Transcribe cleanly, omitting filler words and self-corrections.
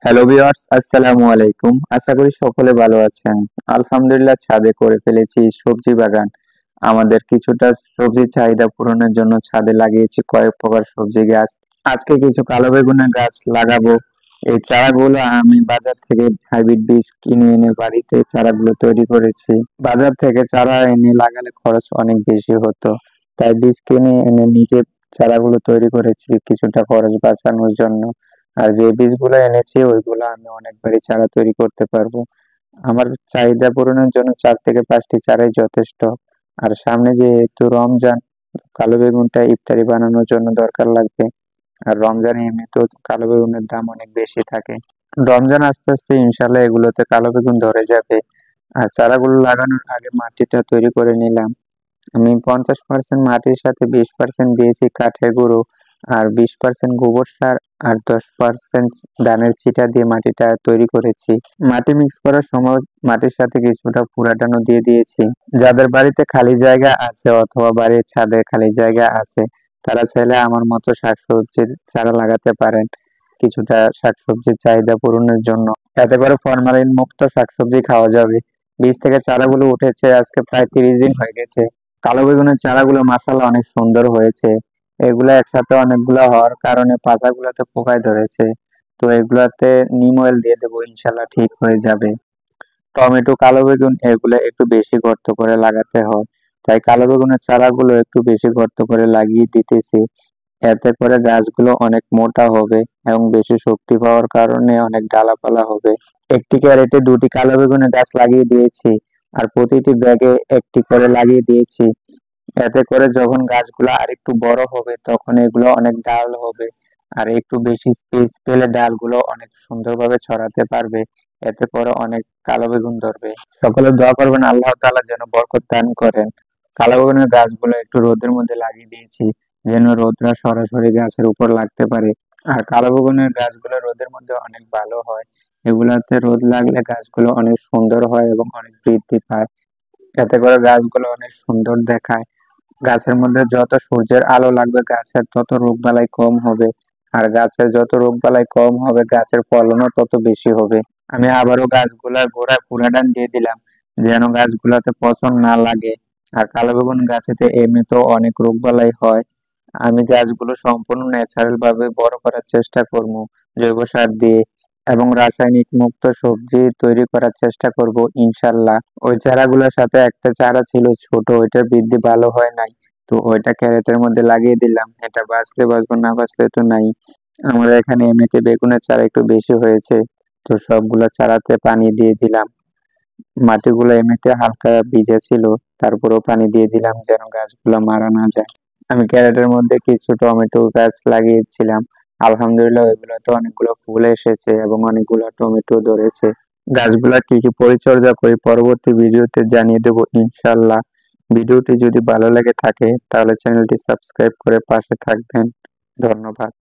Hello viewers, আসসালামু আলাইকুম। আশা করি সকলে ভালো আছেন। আলহামদুলিল্লাহ, ছাদে করে ফেলেছি সবজি বাগান। আমাদের কিছুটা সবজির চাহিদা পূরণের জন্য ছাদে লাগিয়েছি কয়েক প্রকার সবজি গাছ। আজকে কিছু কালো বেগুনের গাছ লাগাবো। এই চারাগুলো আমি বাজার থেকে হাইব্রিড বীজ কিনে এনে বাড়িতে চারাগুলো তৈরি করেছি। বাজার থেকে চারা এনে লাগালে খরচ অনেক বেশি হতো, তাই বীজ কিনে এনে নিজে চারাগুলো তৈরি করেছি কিছুটা খরচ বাঁচানোর জন্য। আর যে বীজগুলো এনেছি ওইগুলো আমি অনেকবারই চারা তৈরি করতে পারবো। আমার চাহিদা পূরণের জন্য 4 থেকে 5টি চারাই যথেষ্ট। আর সামনে যেহেতু রমজান, কালো বেগুনটা ইফতারি বানানোর জন্য দরকার লাগবে। আর রমজানে এমনিতেও কালো বেগুনের দাম অনেক বেশি থাকে। রমজান আস্তে আস্তে ইনশাল্লাহ এগুলোতে কালো বেগুন ধরে যাবে। আর চারাগুলো লাগানোর আগে মাটিটা তৈরি করে নিলাম। আমি 50% মাটির সাথে 20% দিয়েছি কাঠের গুঁড়ো, আর 20% গোবর সার, আর 10% ধানের চিটা দিয়ে মাটিটা তৈরি করেছি। মাটি মিক্স করার সময় মাটির সাথে কিছুটা ফুরাটানো দিয়ে দিয়েছি। যাদের বাড়িতে খালি জায়গা আছে অথবা বাড়ির ছাদে খালি জায়গা আছে, তারা চাইলে আমার মতো শাকসবজির চারা লাগাতে পারেন কিছুটা শাকসবজির চাহিদা পূরণের জন্য। এতে করে ফরমালিন মুক্ত শাকসবজি খাওয়া যাবে। বীজ থেকে চারাগুলো উঠেছে আজকে প্রায় 30 দিন হয়ে গেছে। কালো বেগুনের চারাগুলো মাশাআল্লাহ অনেক সুন্দর হয়েছে। এগুলা একসাথে অনেকগুলা হওয়ার কারণে পাতাগুলোতে পোকায় ধরেছে। তো এগুলাতে নিম অয়েল দিয়ে দেবো, ইনশাল্লাহ ঠিক হয়ে যাবে। টমেটো, কালো বেগুন এগুলো একটু বেশি গর্ত করে লাগাতে হয়, তাই কালো বেগুনের চারাগুলো একটু বেশি গর্ত করে লাগিয়ে দিতেছি। এতে করে গাছগুলো অনেক মোটা হবে এবং বেশি শক্তি পাওয়ার কারণে অনেক ডালাপালা হবে। একটি ক্যারেটে 2টি কালো বেগুনের গাছ লাগিয়ে দিয়েছি, আর প্রতিটি ব্যাগে একটি করে লাগিয়ে দিয়েছি। এতে করে যখন গাছগুলো আর একটু বড় হবে তখন এগুলো অনেক ডাল হবে, আর একটু বেশি স্পেস পেলে ডালগুলো অনেক সুন্দরভাবে ছড়াতে পারবে। এতে করে অনেক কালো বেগুন ধরবে। সকলে দোয়া করবেন আল্লাহ তাআলা যেন বরকত দান করেন। কালো বেগুনের গাছগুলো একটু রোদের মধ্যে লাগিয়ে দিয়েছি, যেন রোদটা সরাসরি গাছের উপর লাগতে পারে। আর কালো বেগুনের গাছগুলো রোদের মধ্যে অনেক ভালো হয়। এগুলাতে রোদ লাগলে গাছগুলো অনেক সুন্দর হয় এবং অনেক বৃদ্ধি পায়। এতে করে গাছগুলো অনেক সুন্দর দেখায়। গাছের মধ্যে যত সূর্যের আলো লাগবে গাছের তত রোগবালাই কম হবে। আর গাছের যত রোগবালাই কম হবে গাছের ফলনও তত বেশি হবে। আমি আবারও গাছগুলার গোড়ায় ফুরাটান দিয়ে দিলাম, যেন গাছগুলাতে পচন না লাগে। আর কালো বেগুন গাছেতে এমনিতেও অনেক রোগবালাই হয়। আমি গাছগুলো সম্পূর্ণ ন্যাচারাল ভাবে বড় করার চেষ্টা করব, জৈব সার দিয়ে এবং রাসায়নিক মুক্ত সবজি তৈরি করার চেষ্টা করব ইনশাল্লাহ। ওই চারাগুলোর সাথে একটা চারা ছিল ছোট, ওইটার বৃদ্ধি ভালো হয় নাই, তো ওইটা ক্যারেটের মধ্যে লাগিয়ে দিলাম। এটা বাঁচলে বাঁচবো, না বাঁচলে তো নাই। আমাদের এখানে এমনিতে বেগুনের চারা একটু বেশি হয়েছে, তো সবগুলা চারাতে পানি দিয়ে দিলাম। মাটিগুলো এমনিতে হালকা ভিজে ছিল, তারপরেও পানি দিয়ে দিলাম যেন গাছগুলো মারা না যায়। আমি ক্যারেটের মধ্যে কিছু টমেটো গাছ লাগিয়েছিলাম। আলহামদুলিল্লাহ ওইগুলোতে অনেকগুলো ফুল এসেছে এবং অনেকগুলো টমেটো ধরেছে। গাছগুলা কি কি পরিচর্যা করি পরবর্তী ভিডিওতে জানিয়ে দেবো ইনশাল্লাহ। ভিডিওটি যদি ভালো লেগে থাকে তাহলে চ্যানেলটি সাবস্ক্রাইব করে পাশে থাকবেন। ধন্যবাদ।